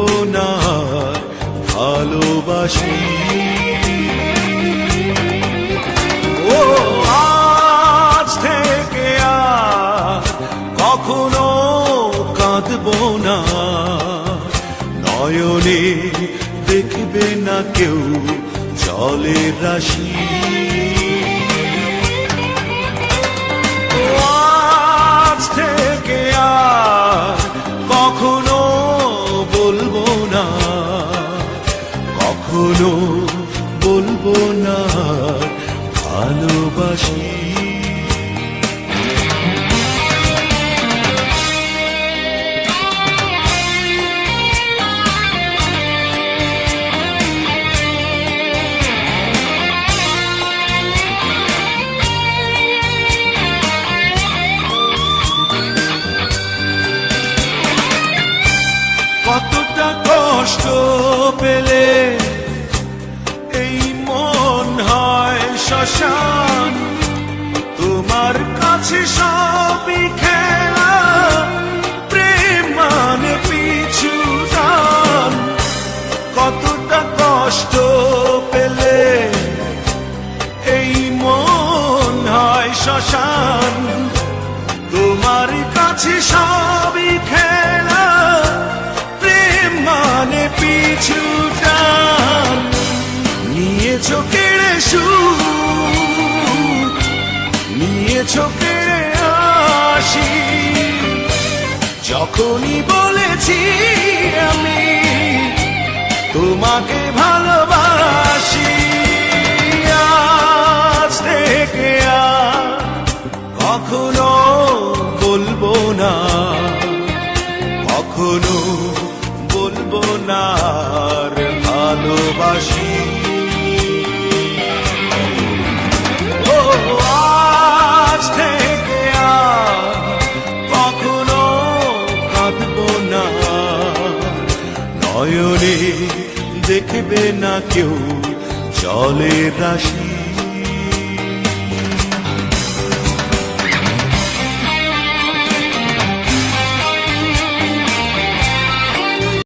বলবো না ভালোবাসি। ও আজ থেকে আর কখনো কাঁদবো না, নয়নে দেখবে না কেউ জলের রাশি। আজ থেকে আর কখনো বলবো না, কখনো বলবো না ভালোবাসি। কতটা কষ্ট পেলে এই মন হয় শ্মশান, তোমার কাছে সবই খেলা, প্রেম মানে পিছু টান। কতটা কষ্ট পেলে এই মন হয় শ্মশান, তোমার কাছে সবই খেলা, মানে পিছু টান। নিয়েছো কেড়ে সুখ, নিয়েছো কেড়ে হাসি, যখনই বলেছি আমি তোমাকে ভালোবাসি। আজ থেকে আর কখনো বলবো না, কখনো বলবো না আর ভালোবাসি। ও আজ থেকে আর কখনো কাঁদবো না, নয়নে দেখবে না কেউ জলের রাশি।